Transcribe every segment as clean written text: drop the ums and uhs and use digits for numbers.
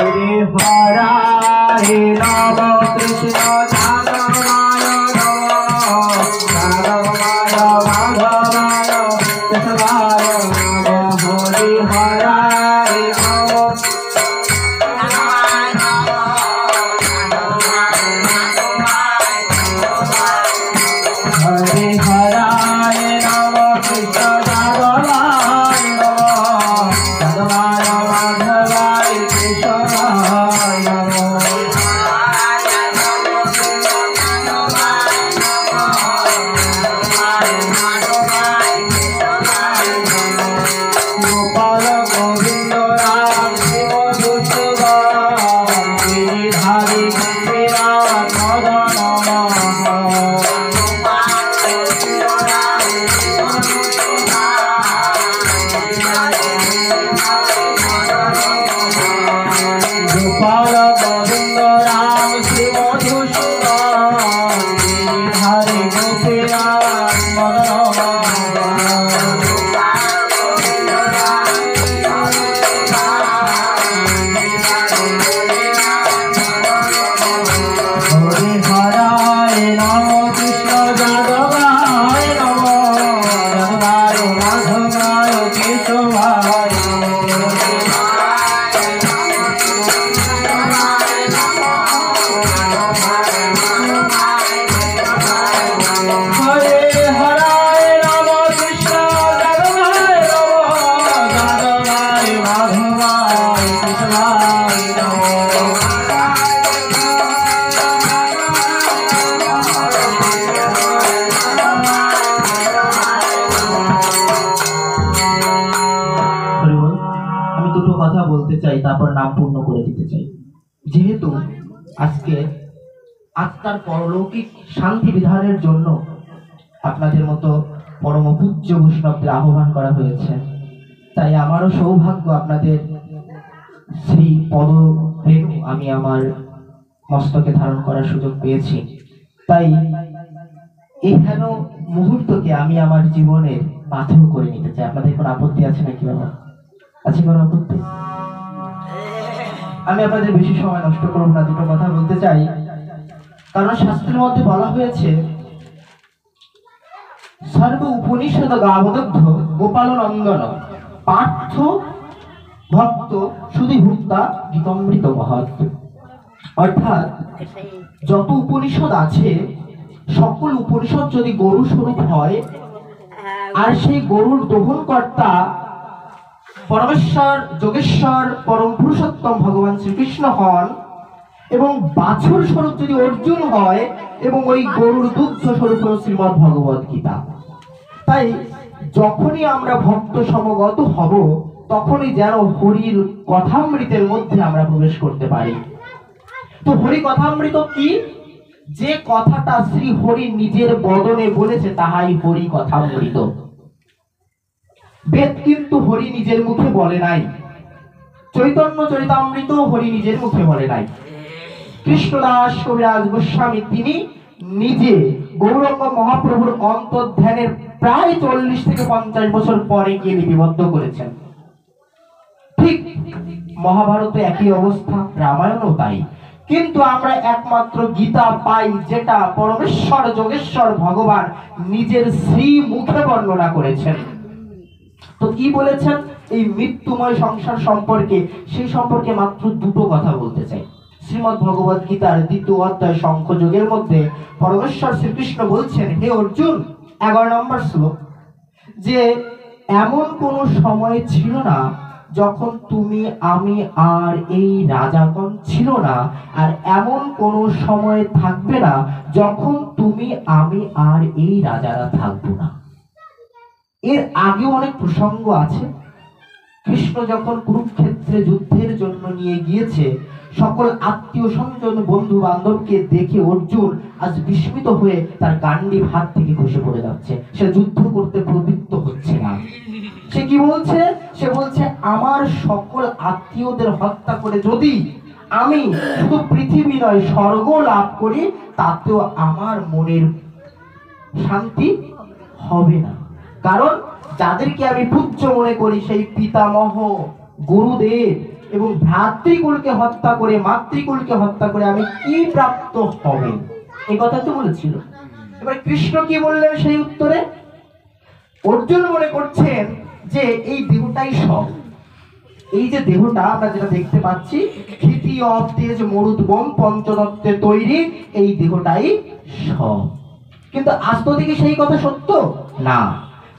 হরে নম কৃষ্ণ যাদবায় নমঃ যাদবায় মাধবায় কেশবায় নমঃ হরে হরে নম হরে হরে নম কৃষ্ণ যাদবায় নমঃ যাদবায় মাধবায় কেশবায় নমঃ গোপাল গোবিন্দ রাম শিব দুষ্টগণ গিরিধারী গোপীনাথ মদন গোপাল গোবিন্দ রাম শিব দুষ্টগণ গিরিধারী গোপীনাথ মদন হরে হরে নম কৃষ্ণ যাদবায় নমঃ যাদবায় মাধবায় কেশবায় হরে হরে নম কৃষ্ণ যাদবায় নমঃ যাদবায় মাধবায় কেশবায় নমঃ আমি দুটো কথা বলতে চাই, তারপর নাম পূর্ণ করে দিতে চাই। যেহেতু আজকে আত্মার পরলৌকিক শান্তি বিধানের জন্য আপনাদের মতো পরম পূজ্য বৈষ্ণবদের আহ্বান করা হয়েছে, তাই আমারও সৌভাগ্য আপনাদের শ্রী পদ রেণু আমি আমার মস্তকে ধারণ করার সুযোগ পেয়েছি। তাই এখানে মুহূর্তকে আমি আমার জীবনের পাথর করে নিতে চাই। আপনাদের কোনো আপত্তি আছে নাকি বাবা? আছে কোনো আপত্তি? আমি আপনাদের বেশি সময় নষ্ট করব না, দুটো কথা বলতে চাই। কারণ শাস্ত্রের মধ্যে বলা হয়েছে সর্ব উপনিষদ গাবদগ্ধ গোপাল নন্দন পার্থ ভক্ত শুধু ভুক্তা গীতমৃত মহৎ। অর্থাৎ যত উপনিষদ আছে সকল উপনিষদ যদি গরু স্বরূপ হয় আর সেই গরুর দহনকর্তা পরমেশ্বর যোগেশ্বর পরম পুরুষোত্তম ভগবান শ্রীকৃষ্ণ হন এবং বাছুর স্বরূপ যদি অর্জুন হয় এবং ওই গরুর দুগ্ধ স্বরূপ শ্রীমদ্ ভগবত গীতা। তাই যখনই আমরা ভক্ত সমগত হব তখনই যেন হরির কথামৃতের মধ্যে আমরা প্রবেশ করতে পারি। তো হরি কথামৃত কি? যে কথাটা শ্রী হরি নিজের বদনে বলেছে তাহাই হরি কথামৃত। বেদ কিন্তু হরি নিজের মুখে বলে নাই, চৈতন্য চরিতামৃত হরি নিজের মুখে বলে নাই। কৃষ্ণদাস কবিরাজ গোস্বামী তিনি নিজে গৌরাঙ্গ মহাপ্রভুর অন্তর্ধ্যানের প্রায় 40 থেকে 50 বছর পরে গিয়ে লিপিবদ্ধ করেছেন। ঠিক মহাভারতে একই অবস্থা, রামায়ণও তাই। কিন্তু আমরা একমাত্র গীতা পাই যেটা পরমেশ্বর যোগেশ্বর ভগবান নিজের শ্রী মুখে বর্ণনা করেছেন। তো কি বলেছেন এই মৃত্যুময় সংসার সম্পর্কে? সেই সম্পর্কে মাত্র দুটো কথা বলতে চাই। শ্রীমদ্ ভগবত গীতার 2য় অধ্যায় শঙ্খযোগের মধ্যে পরমেশ্বর শ্রীকৃষ্ণ বলছেন, হে অর্জুন, 11 নম্বর শ্লোক, যে এমন কোন সময় ছিল না যখন তুমি আমি আর এই রাজাগণ ছিল না, আর এমন কোন সময় থাকবে না যখন তুমি আমি আর এই রাজারা থাকবো না। এর আগে অনেক প্রসঙ্গ আছে। কৃষ্ণ যখন কুরুক্ষেত্রে যুদ্ধের জন্য নিয়ে গিয়েছে, সকল আত্মীয় স্বজন বন্ধু বান্ধবকে দেখে অর্জুন আজ বিস্মিত হয়ে তার গান্ডীব হাত থেকে খসে পড়ে যাচ্ছে। সে যুদ্ধ করতে প্রবৃত্ত হচ্ছে না। সে কি বলছে? সে বলছে আমার সকল আত্মীয়দের হত্যা করে যদি আমি শুধু পৃথিবী নয় স্বর্গ লাভ করি তাতেও আমার মনের শান্তি হবে না। কারণ যাদেরকে আমি পূজ্য মনে করি সেই পিতামহ গুরুদেব এবং ভ্রাতৃকুলকে হত্যা করে, মাতৃকুলকে হত্যা করে আমি কি প্রাপ্ত হবে, এই কথা তো বলেছিল। এবার কৃষ্ণ কি বললেন সেই উত্তরে? অর্জুন মনে করছেন যে এই দেহটাই সব, এই যে দেহটা আমরা যেটা দেখতে পাচ্ছি, তৃতীয় তেজ মরুদ্গম পঞ্চতত্ত্বে তৈরি, এই দেহটাই সব। কিন্তু আস্তে কি সেই কথা সত্য না?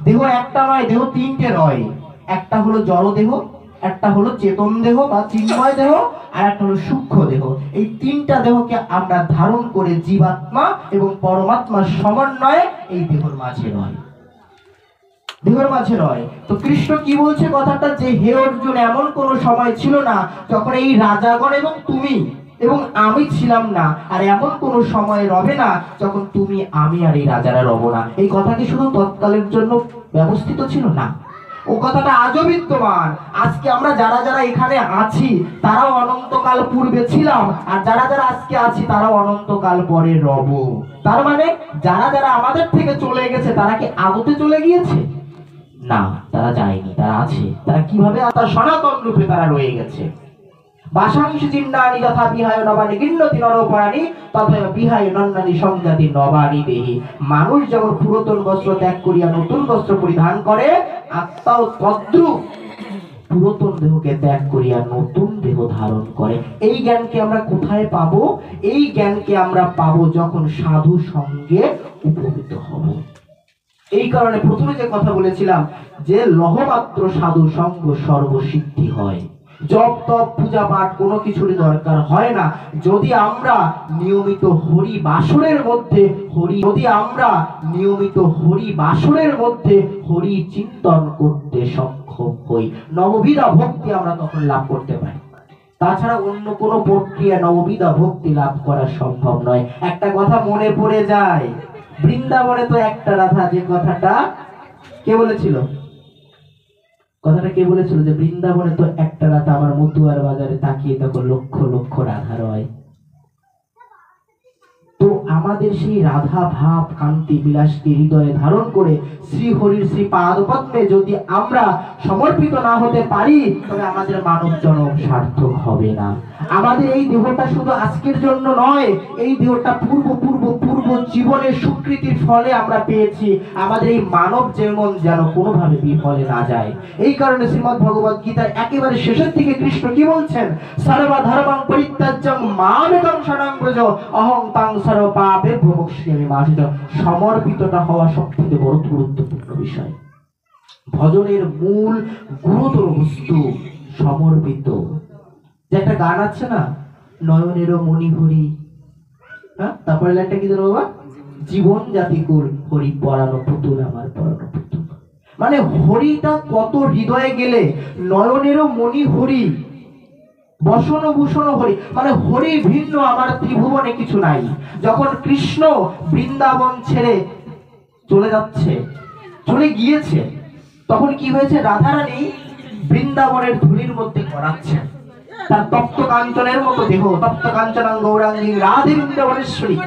দেহ একটা নয়, দেহ তিনটে নয়। একটা হলো জড় দেহ, একটা হলো চেতন দেহ বা চিন্ময় দেহ, আর একটা হলো সূক্ষ্ম দেহ। এই তিনটা দেহকে আমরা ধারণ করে জীবাত্মা এবং পরমাত্মার সমন্বয়ে এই দেহের মাঝে নয়, দেহের মাঝে নয়। তো কৃষ্ণ কি বলছে কথাটা, যে হে অর্জুন, এমন কোন সময় ছিল না যখন এই রাজাগণ এবং তুমি এবং আমি ছিলাম না, আর এমন কোন সময় রবে না যখন তুমি, আমি আর এই রাজারা রব না। এই কথা কি শুধু তৎকালের জন্য ব্যবস্থিত ছিল না, ও কথাটা আজও বিদ্যমান। আজকে আমরা যারা যারা এখানে আছি তারাও অনন্তকাল পূর্বে ছিলাম, আর যারা যারা আজকে আছি তারাও অনন্তকাল পরে রব। তার মানে যারা যারা আমাদের থেকে চলে গেছে তারা কি আগতে চলে গিয়েছে? না, তারা যায়নি, তারা আছে। তারা কিভাবে? তার সনাতন রূপে তারা রয়ে গেছে। বাসাংশি চিন্নানি যথা বিহায় নবানি গিন্নতি নরপরাণী তথা বিহায় নন্নানি সংজাতি নবানি দেহি। মানুষ যেমন পুরাতন বস্ত্র ত্যাগ করিয়া নতুন বস্ত্র পরিধান করে, আত্মাও তদ্রূপ পুরাতন দেহকে ত্যাগ করিয়া নতুন দেহ ধারণ করে। এই জ্ঞানকে আমরা কোথায় পাবো? এই জ্ঞানকে আমরা পাবো যখন সাধু সঙ্গে উপনীত হব। এই কারণে প্রথমে যে কথা বলেছিলাম যে লহমাত্র সাধু সঙ্গ সর্বসিদ্ধি হয়। জপ তপ পূজা পাঠ কোনো কিছুরই দরকার হয় না যদি আমরা নিয়মিত হরি বাসরের মধ্যে হরি চিন্তন করতে সক্ষম হই। নববিধা ভক্তি আমরা তখন লাভ করতে পারি। তাছাড়া অন্য কোনো প্রক্রিয়া নববিধা ভক্তি লাভ করা সম্ভব নয়। একটা কথা মনে পড়ে যায়, বৃন্দাবনে তো একটা রাধা, যে কথাটা কে বলেছিল? কথাটা কে বলেছিল যে বৃন্দাবনে তো একটা রাধা, আমার মতুয়ার বাজারে তাকিয়ে তখন লক্ষ লক্ষ রাধা রয়। তো আমাদের সেই রাধা ভাব কান্তি বিলাসকে হৃদয়ে ধারণ করে শ্রী হরির শ্রী পাদ পদ্মে যদি আমরা সমর্পিত না হতে পারি, তবে আমাদের মানব জন্ম সার্থক হবে না। আমাদের এই দেহটা শুধু আজকের জন্য নয়, এই দেহটা পূর্ব পূর্ব পূর্ব জীবনের স্বীকৃতির ফলে আমরা পেয়েছি। আমাদের এই মানব জীবন যেন কোনোভাবে বিফলে না যায়। এই কারণে শ্রীমদ্ ভগবদ গীতার একেবারে শেষের দিকে কৃষ্ণ কি বলছেন? সর্ব ধর্মং পরিত্যাজ্যং মামেকং শরণং ব্রজ অহং তাং সর্ব পাপেভ্যো মোক্ষ্যামি মা শুচঃ। সমর্পিতটা হওয়া সবথেকে বড় গুরুত্বপূর্ণ বিষয়। ভজনের মূল গুরুতর বস্তু সমর্পিত। যে একটা গান আছে না, নয়নেরও মণি হরি, হ্যাঁ, তারপরে লাইনটা কি ধরো বাবা? জীবন জাতি কুল হরি পরানো পুতুল আমার পরানো পুতুল। মানে হরিটা কত হৃদয়ে গেলে নয়নেরও মণি হরি, বসন ভূষণ হরি, মানে হরি ভিন্ন আমার ত্রিভুবনে কিছু নাই। যখন কৃষ্ণ বৃন্দাবন ছেড়ে চলে গিয়েছে, তখন কি হয়েছে? রাধারানী বৃন্দাবনের ধুলির মধ্যে করাচ্ছেন তার তপ্ত কাঞ্চনের মতো দেহ, তপ্ত কাঞ্চনাং গৌরাঙ্গী রাধে বৃন্দাবনেশ্বরী,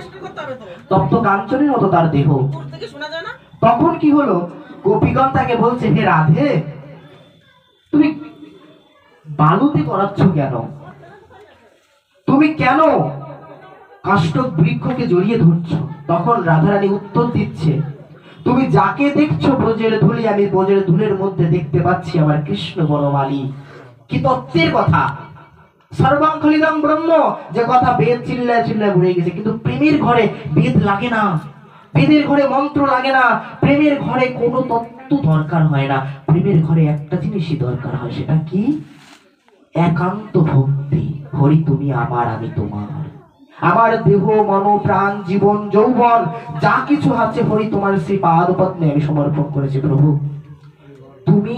তপ্ত কাঞ্চনের মতো তার দেহ। তখন কি হলো? গোপীগণ তাকে বলছে, হে রাধে, তুমি বালুতে করাচ্ছ কেন? তুমি কেন কাষ্ঠ বৃক্ষকে জড়িয়ে ধরছো? তখন রাধারানী উত্তর দিচ্ছে, তুমি যাকে দেখছো ব্রজের ধুলি, আমি ব্রজের ধুলের মধ্যে দেখতে পাচ্ছি আমার কৃষ্ণ বনমালী। কি তত্ত্বের কথা! সর্বং খলিদং ব্রহ্ম, যে কথা বেদ চিল্লায় চিল্লায় ভরে গেছে। কিন্তু প্রেমের ঘরে বেদ লাগে না, বেদের ঘরে মন্ত্র লাগে না, প্রেমের ঘরে কোনো তত্ত্ব দরকার হয় না। প্রেমের ঘরে একটা জিনিসই দরকার হয়, সেটা কি? একান্ত ভক্তি। হরি তুমি আমার, আমি তোমার। আমার দেহ মন প্রাণ জীবন যৌবন যা কিছু আছে হরি তোমার শ্রী পাদ পদ্মে আমি সমর্পণ করেছি। প্রভু, তুমি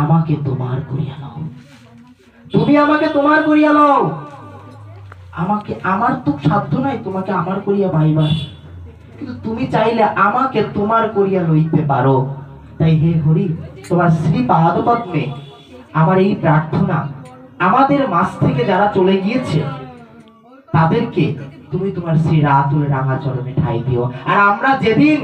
আমাকে তোমার করিয়া নাও, তুমি আমাকে তোমার করিয়া নাও। আমার তো সাধ্য নাই তোমাকে আমার করিয়া পাইবার, কিন্তু তুমি চাইলে আমাকে তোমার করিয়া লইতে পারো। তাই হে হরি, তোমার শ্রী পাদ পদ্মে আমার এই প্রার্থনা, আমাদের মাঝ থেকে যারা চলে গিয়েছে তাদেরকে তুমি তোমার শ্রী রাতুল রাঙা চরণে ঠাঁই দিও। আর আমরা যেদিন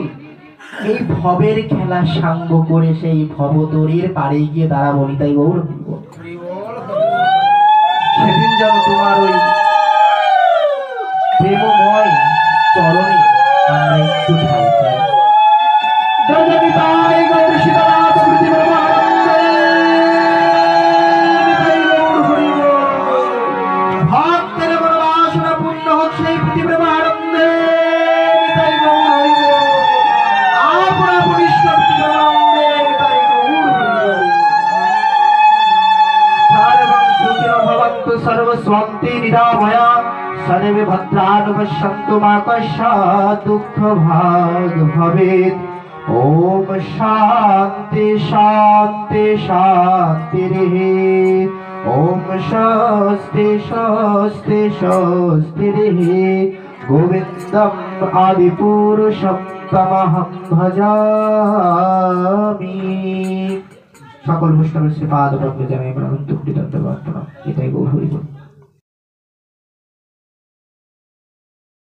এই ভবের খেলা সাঙ্গ করে সেই ভবতরীর পাড়ে গিয়ে দাঁড়াবো, তাই গৌর সেদিন যেন তোমার ওই প্রেমময় চরণে আমরা একটু ঠাই পাই। জয় জয় নিতাই গৌর সীতানাথ প্রীতি ব্রহ্মানন্দে, নিতাই গৌর হরি বল। ভক্তের মনোবাসনা পূর্ণ হোক সেই প্রীতি ব্রহ্মানন্দে, নিতাই গৌর হরি বল। আপনা পরিষ্ণ প্রীতি ব্রহ্মানন্দে, নিতাই গৌর হরি বল। সর্বং সুখিনো ভবন্তু সর্বস্বন্তি নিরাময়া, সর্বে ভদ্রাণি পশ্যন্তু মা কস্মাৎ দুঃখভাগ ভবেৎ। ओम शांति शांति शांतिः। ओम स्वस्ति स्वस्ति स्वस्तिः। गोविंदम आदिपुरुषं तमहं भजामि। সকল বৈষ্ণবের শ্রীপাদ পদ্মে জানাই প্রাণান্ত কোটি দণ্ডবত প্রণাম। এটাই গৌর হরি বল।